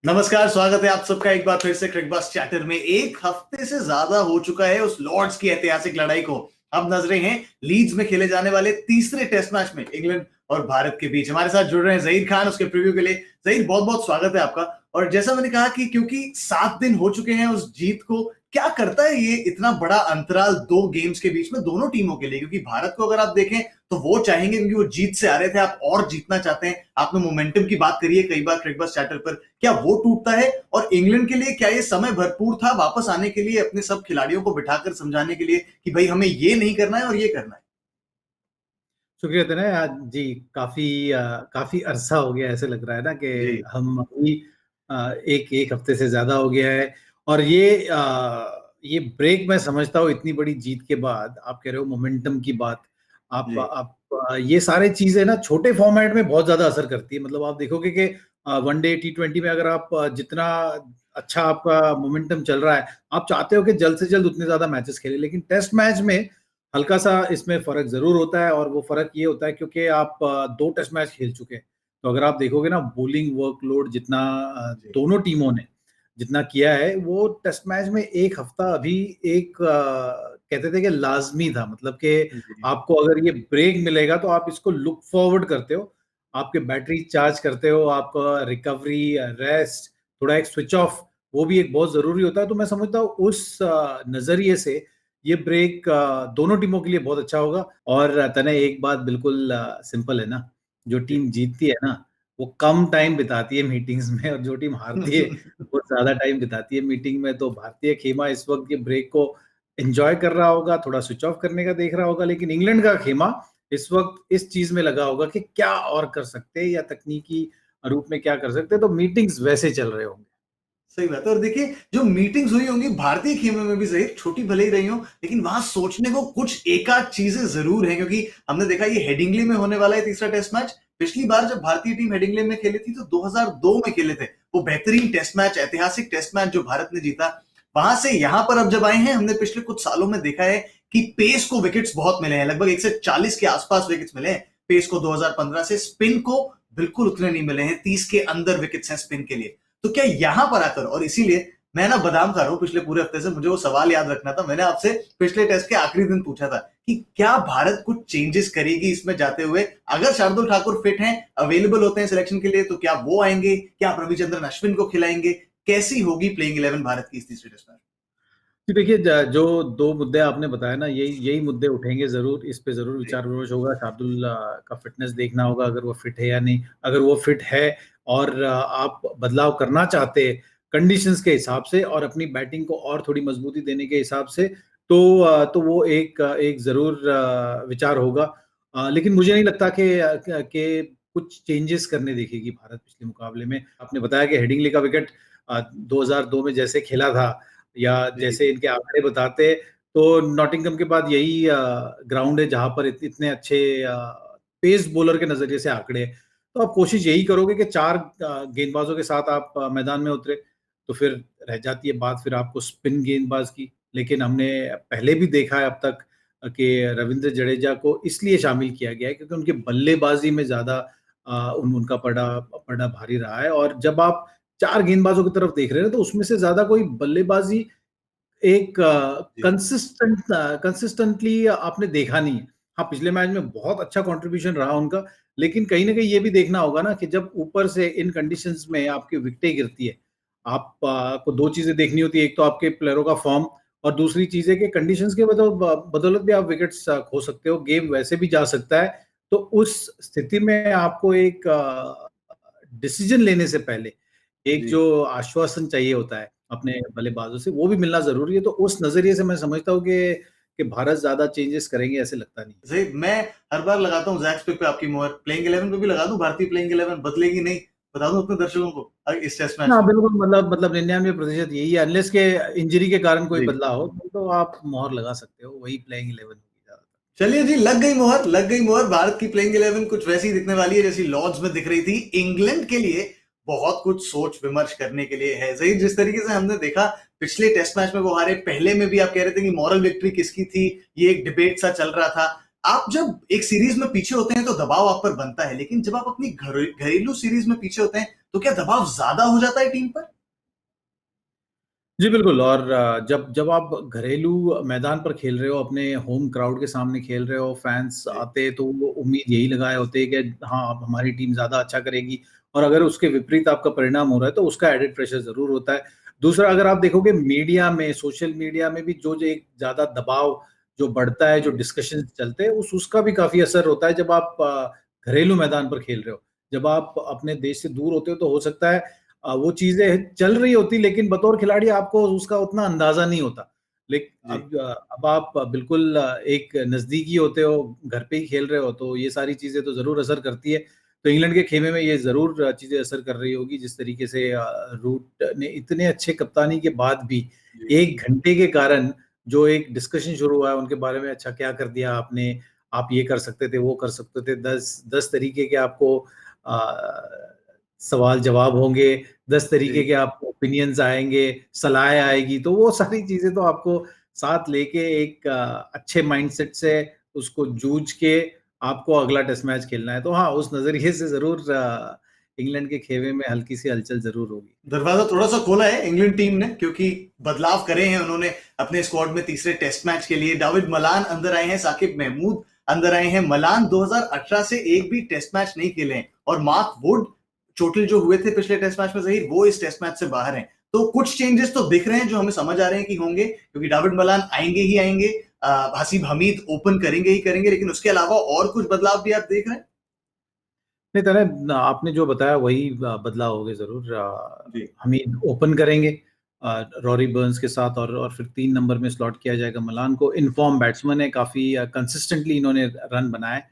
नमस्कार, स्वागत है आप सबका एक बार फिर से क्रिकबस्ट चैटर में। एक हफ्ते से ज्यादा हो चुका है उस लॉर्ड्स की ऐतिहासिक लड़ाई को। अब नजरें हैं लीड्स में खेले जाने वाले तीसरे टेस्ट मैच में इंग्लैंड और भारत के बीच। हमारे साथ जुड़ रहे हैं जहीर खान उसके प्रीव्यू के लिए। जहीर, बहुत बहुत स्वागत है आपका। और जैसा मैंने कहा कि क्योंकि 7 दिन हो चुके हैं उस जीत को, क्या करता है ये इतना बड़ा अंतराल दो गेम्स के बीच में दोनों टीमों के लिए? क्योंकि भारत को अगर आप देखें तो वो चाहेंगे, क्योंकि वो जीत से आ रहे थे, आप और जीतना चाहते हैं। आपने मोमेंटम की बात करी है कई बार क्रिकबस्ट चैटर पर, क्या वो टूटता है? और इंग्लैंड के लिए क्या ये समय भरपूर था वापस आने के लिए, अपने सब खिलाड़ियों को बिठाकर समझाने के लिए कि भाई हमें ये नहीं करना है और ये करना है? शुक्रिया तने आज जी। काफी अरसा हो गया, ऐसे लग रहा है ना कि जी हम अभी एक एक हफ्ते से ज्यादा हो गया है। और ये ब्रेक मैं समझता हूँ इतनी बड़ी जीत के बाद। आप कह रहे हो मोमेंटम की बात। जी ये सारे चीजें ना छोटे फॉर्मेट में बहुत ज्यादा असर करती है। मतलब आप देखोगे कि वनडे T20 में अगर आप जितना अच्छा आपका मोमेंटम चल रहा है, आप चाहते हो कि जल्द से जल्द उतने ज्यादा मैचेस खेले, लेकिन टेस्ट मैच में हल्का सा इसमें फर्क जरूर होता है। और वो फर्क ये होता है क्योंकि आप 2 टेस्ट मैच खेल चुके हैं। तो अगर आप देखोगे ना, बोलिंग वर्कलोड जितना जी दोनों टीमों ने जितना किया है, वो टेस्ट मैच में एक हफ्ता अभी एक कहते थे कि लाजमी था। मतलब कि जी आपको अगर ये ब्रेक मिलेगा तो आप इसको लुक फॉरवर्ड करते हो, आपके बैटरी चार्ज करते हो, आपका रिकवरी, रेस्ट, थोड़ा एक स्विच ऑफ, वो भी एक बहुत जरूरी होता है। तो मैं समझता हूँ उस नजरिए से ये ब्रेक दोनों टीमों के लिए बहुत अच्छा होगा। और तने एक बात बिल्कुल सिंपल है ना, जो जी टीम जीतती है ना, वो कम टाइम बिताती है मीटिंग्स में, और जो टीम हारती है वो ज्यादा टाइम बिताती है मीटिंग में। तो भारतीय खेमा इस वक्त ये ब्रेक को एंजॉय कर रहा होगा, थोड़ा स्विच ऑफ करने का देख रहा होगा, लेकिन इंग्लैंड का खेमा इस वक्त इस चीज में लगा होगा कि क्या और कर सकते हैं या तकनीकी रूप में क्या कर सकते हैं। तो मीटिंग्स वैसे चल रहे होंगे। सही बात है। और देखिए, जो मीटिंग्स हुई होंगी भारतीय खेमे में भी, सही छोटी भले ही रही हो, लेकिन वहां सोचने को कुछ एकाध चीजें जरूर हैं। क्योंकि हमने देखा ये हेडिंग्ली में होने वाला है तीसरा टेस्ट मैच। पिछली बार जब भारतीय टीम हेडिंग्ली में खेली थी तो 2002 में खेले थे। वो बेहतरीन टेस्ट मैच, ऐतिहासिक टेस्ट मैच जो भारत ने जीता। वहां से यहां पर अब जब आए हैं, हमने पिछले कुछ सालों में देखा है कि पेस को विकेट्स बहुत मिले हैं, लगभग 140 के आसपास विकेट्स मिले हैं पेस को 2015 से। स्पिन को बिल्कुल उतने नहीं मिले हैं, 30 के अंदर विकेट्स हैं स्पिन के लिए। तो क्या यहां पर आकर, और इसीलिए मैं ना बादाम खा रहा हूं पिछले पूरे हफ्ते से, मुझे वो सवाल याद रखना था। मैंने आपसे पिछले टेस्ट के आखिरी दिन पूछा था कि क्या भारत कुछ चेंजेस करेगी इसमें जाते हुए? अगर शार्दुल ठाकुर फिट हैं, अवेलेबल होते हैं सिलेक्शन के लिए, तो क्या वो आएंगे? क्या आप रविचंद्रन अश्विन को खिलाएंगे? कैसी होगी प्लेइंग 11 भारत की इस तीसरे टेस्ट में? जी देखिए, जो दो मुद्दे आपने बताया ना, यही यही मुद्दे उठेंगे जरूर। इस पे जरूर जी विचार विमर्श होगा। शार्दुल का फिटनेस देखना होगा, अगर वो फिट है या नहीं। अगर वो फिट है और आप बदलाव करना चाहते हैं कंडीशंस के हिसाब से और अपनी बैटिंग को और थोड़ी मजबूती देने के हिसाब से, तो वो एक जरूर विचार होगा। लेकिन मुझे नहीं लगता कि कुछ चेंजेस करने देखेगी भारत पिछले मुकाबले में। आपने बताया कि हेडिंग्ले का विकेट 2002 में जैसे खेला था, या जी जैसे इनके आंकड़े बताते, तो नॉटिंघम के बाद यही ग्राउंड है जहां पर इतने अच्छे पेस बॉलर के नजरिए से आंकड़े हैं। तो आप कोशिश यही करोगे कि 4 गेंदबाजों के साथ आप मैदान में उतरे, तो फिर रह जाती है बात फिर आपको स्पिन गेंदबाज की। लेकिन हमने पहले भी देखा है अब तक कि रविंद्र जडेजा को इसलिए शामिल किया गया है क्योंकि उनके बल्लेबाजी में ज्यादा उनका पड़ा भारी रहा है। और जब आप 4 गेंदबाजों की तरफ देख रहे हैं तो उसमें से ज्यादा कोई बल्लेबाजी एक जी कंसिस्टेंटली आपने देखा नहीं है। हाँ, पिछले मैच में बहुत अच्छा कंट्रीब्यूशन रहा उनका, लेकिन कहीं ना कहीं ये भी देखना होगा ना कि जब ऊपर से इन कंडीशंस में आपकी विकेटें गिरती है, आपको दो चीजें देखनी होती है। एक तो आपके प्लेयरों का फॉर्म, और दूसरी चीज है कि कंडीशंस के बदौलत भी आप विकेट्स खो सकते हो, गेम वैसे भी जा सकता है। तो उस स्थिति में आपको एक डिसीजन लेने से पहले एक जी जो आश्वासन चाहिए होता है अपने बल्लेबाजों से, वो भी मिलना जरूरी है। तो उस नजरिए से मैं समझता हूँ कि भारत ज्यादा चेंजेस करेंगे, ऐसे लगता नहीं। सही। मैं हर बार लगाता हूँ जैक्स पे आपकी मोहर, प्लेइंग 11 पे भी लगा दूं, भारतीय प्लेइंग 11 बदलेगी नहीं? बता दूं अपने दर्शकों को इस टेस्ट मैच हाँ में। बिल्कुल, मतलब 99% यही है। अनलेस के इंजरी के कारण कोई जी बदलाव हो तो आप मोहर लगा सकते हो, वही प्लेइंग 11 होगी ज्यादातर। चलिए जी, लग गई मोहर, लग गई मोहर। भारत की प्लेइंग 11 कुछ वैसी दिखने वाली है जैसी लॉर्ड्स में दिख रही थी। इंग्लैंड के लिए बहुत कुछ सोच विमर्श करने के लिए है। सही, जिस तरीके से हमने देखा पिछले टेस्ट मैच में वो हारे, पहले में भी आप कह रहे थे कि मॉरल विक्ट्री किसकी थी, ये एक डिबेट सा चल रहा था। आप जब एक सीरीज में पीछे होते हैं तो दबाव आप पर बनता है, लेकिन जब आप अपनी घरेलू सीरीज में पीछे होते हैं तो क्या दबाव ज्यादा हो जाता है टीम पर? जी बिल्कुल। और जब जब आप घरेलू मैदान पर खेल रहे हो, अपने होम क्राउड के सामने खेल रहे हो, फैंस जी। आते तो वो उम्मीद यही लगाए होते हैं कि हाँ, अब हमारी टीम ज़्यादा अच्छा करेगी, और अगर उसके विपरीत आपका परिणाम हो रहा है तो उसका एडेड प्रेशर ज़रूर होता है। दूसरा, अगर आप देखोगे मीडिया में, सोशल मीडिया में भी जो एक ज़्यादा दबाव जो बढ़ता है, जो जी। डिस्कशंस चलते हैं, उसका भी काफ़ी असर होता है जब आप घरेलू मैदान पर खेल रहे हो। जब आप अपने देश से दूर होते हो तो हो सकता है वो चीज़ें चल रही होती, लेकिन बतौर खिलाड़ी आपको उसका उतना अंदाज़ा नहीं होता। लेकिन जी। अब आप बिल्कुल एक नज़दीकी होते हो, घर पे ही खेल रहे हो, तो ये सारी चीज़ें तो ज़रूर असर करती है। तो इंग्लैंड के खेमे में ये ज़रूर चीज़ें असर कर रही होगी, जिस तरीके से रूट ने इतने अच्छे कप्तानी के बाद भी जी। 1 घंटे के कारण जो एक डिस्कशन शुरू हुआ है उनके बारे में, अच्छा क्या कर दिया आपने, आप ये कर सकते थे, वो कर सकते थे, 10 तरीके के आपको सवाल-जवाब होंगे, 10 तरीके जी। के आपको ओपिनियंस आएँगे, सलाहें आएगी, तो वो सारी चीज़ें तो आपको साथ लेके एक अच्छे माइंडसेट से उसको जूझ के आपको अगला टेस्ट मैच खेलना है। तो हाँ, उस नज़रिए से ज़रूर इंग्लैंड के खेमे में हल्की-सी हलचल ज़रूर होगी। दरवाजा थोड़ा सा खोला है इंग्लैंड टीम ने, क्योंकि बदलाव करे हैं उन्होंने अपने स्क्वाड में तीसरे टेस्ट मैच के लिए। डेविड मलान अंदर आए हैं, साकिब महमूद अंदर आए हैं। मलान 2018 से एक भी टेस्ट मैच नहीं खेले हैं, और मार्क वुड चोटिल जो हुए थे पिछले टेस्ट मैच में, जहीर वो इस टेस्ट मैच से बाहर हैं। तो कुछ चेंजेस तो दिख रहे हैं जो हमें समझ आ रहे हैं कि होंगे, क्योंकि डेविड मलान आएंगे ही आएंगे, हसीब हमीद ओपन करेंगे ही करेंगे, लेकिन उसके अलावा और कुछ बदलाव भी आप देख रहे हैं? नहीं, तने आपने जो बताया वही बदलाव होंगे ज़रूर। जी। हमीद ओपन करेंगे रॉरी बर्न्स के साथ, और फिर 3 नंबर में स्लॉट किया जाएगा मलान को। इन फॉर्म बैट्समैन है, काफ़ी कंसिस्टेंटली इन्होंने रन बनाए।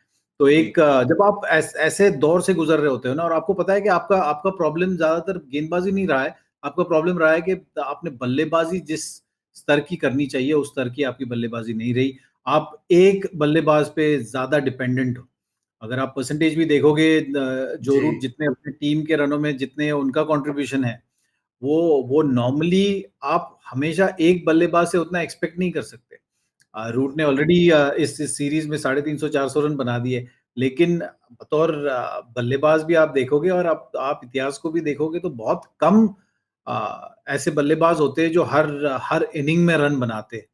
तो जी। एक जब आप ऐसे दौर से गुज़र रहे होते हो ना, और आपको पता है कि आपका आपका प्रॉब्लम ज़्यादातर गेंदबाज़ी नहीं रहा है, आपका प्रॉब्लम रहा है कि आपने बल्लेबाज़ी जिस स्तर की करनी चाहिए, उस स्तर की आपकी बल्लेबाज़ी नहीं रही। आप एक बल्लेबाज़ पे ज़्यादा डिपेंडेंट हो। अगर आप परसेंटेज भी देखोगे, जो जी। रूट जितने अपनी टीम के रनों में जितने उनका कंट्रीब्यूशन है, वो नॉर्मली आप हमेशा एक बल्लेबाज से उतना एक्सपेक्ट नहीं कर सकते। रूट ने ऑलरेडी इस सीरीज में 350-400 रन बना दिए, लेकिन बतौर बल्लेबाज भी आप देखोगे, और आप इतिहास को भी देखोगे तो बहुत कम ऐसे बल्लेबाज होते हैं जो हर हर इनिंग में रन बनाते हैं।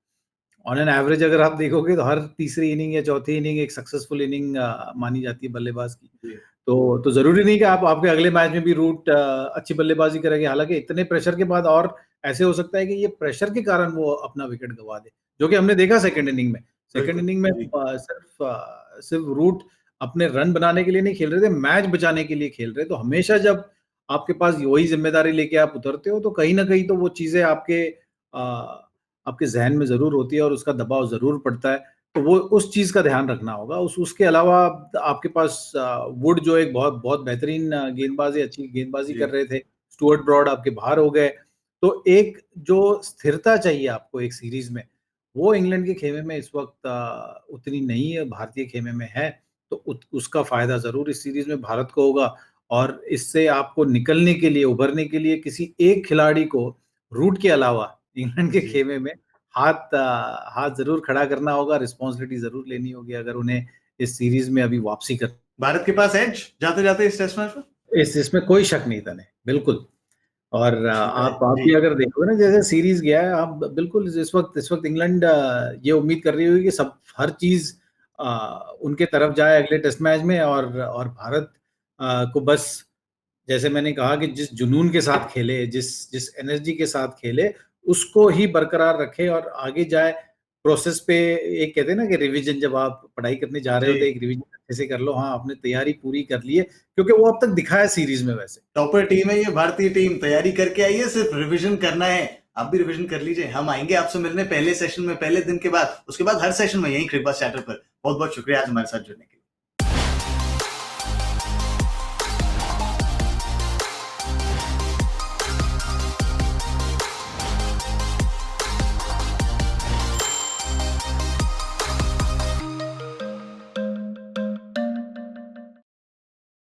ऑन एन एवरेज अगर आप देखोगे तो हर तीसरी इनिंग या चौथी इनिंग एक सक्सेसफुल इनिंग मानी जाती है बल्लेबाज की। जी। तो ज़रूरी नहीं कि आप आपके अगले मैच में भी रूट अच्छी बल्लेबाज़ी करेंगे। हालाँकि इतने प्रेशर के बाद और ऐसे हो सकता है कि ये प्रेशर के कारण वो अपना विकेट गँवा दे, जो कि हमने देखा सेकंड इनिंग में। सेकंड बिल्कुल। इनिंग में जी। सिर्फ रूट अपने रन बनाने के लिए नहीं खेल रहे थे, मैच बचाने के लिए खेल रहे। तो हमेशा जब आपके पास वही ज़िम्मेदारी लेके आप उतरते हो, तो कहीं न कहीं तो वो चीज़ें आपके ज़हन में ज़रूर होती है, और उसका दबाव ज़रूर पड़ता है। तो वो उस चीज़ का ध्यान रखना होगा। उसके अलावा आपके पास वुड जो एक बहुत बहुत बेहतरीन गेंदबाज़ है, अच्छी गेंदबाज़ी कर जी। रहे थे। स्टुअर्ट ब्रॉड आपके बाहर हो गए। तो एक जो स्थिरता चाहिए आपको एक सीरीज़ में, वो इंग्लैंड के खेमे में इस वक़्त उतनी नहीं है, भारतीय खेमे में है। तो उसका फ़ायदा ज़रूर इस सीरीज़ में भारत को होगा, और इससे आपको निकलने के लिए, उभरने के लिए किसी एक खिलाड़ी को रूट के अलावा इंग्लैंड के जी। खेमे में हाथ ज़रूर खड़ा करना होगा, रिस्पॉन्सिबिलिटी ज़रूर लेनी होगी अगर उन्हें इस सीरीज़ में अभी वापसी कर। भारत के पास एज जाते-जाते इस टेस्ट मैच में? इसमें कोई शक नहीं था, नहीं, बिल्कुल। और ठीक है। आप जी। भी अगर देखोगे ना, जैसे सीरीज़ गया है, आप बिल्कुल इस वक़्त इंग्लैंड ये उम्मीद कर रही होगी कि सब हर चीज़ उनके तरफ जाए अगले टेस्ट मैच में, और भारत को बस, जैसे मैंने कहा कि जिस जुनून के साथ खेले, जिस जिस एनर्जी के साथ खेले, उसको ही बरकरार रखे और आगे जाए। प्रोसेस पे एक कहते हैं ना कि रिवीजन, जब आप पढ़ाई करने जा रहे जी। हो तो एक रिवीजन अच्छे से कर लो। हाँ, आपने तैयारी पूरी कर ली है, क्योंकि वो अब तक दिखा है सीरीज़ में वैसे। टॉपर टीम है ये भारतीय टीम, तैयारी करके आई है, सिर्फ रिवीजन करना है। आप भी रिवीजन कर लीजिए। हम आएंगे आपसे मिलने पहले सेशन में, पहले दिन के बाद, उसके बाद हर सेशन में यहीं क्रिकबज़ चैटर पर। बहुत-बहुत शुक्रिया आज हमारे साथ जुड़ने के लिए।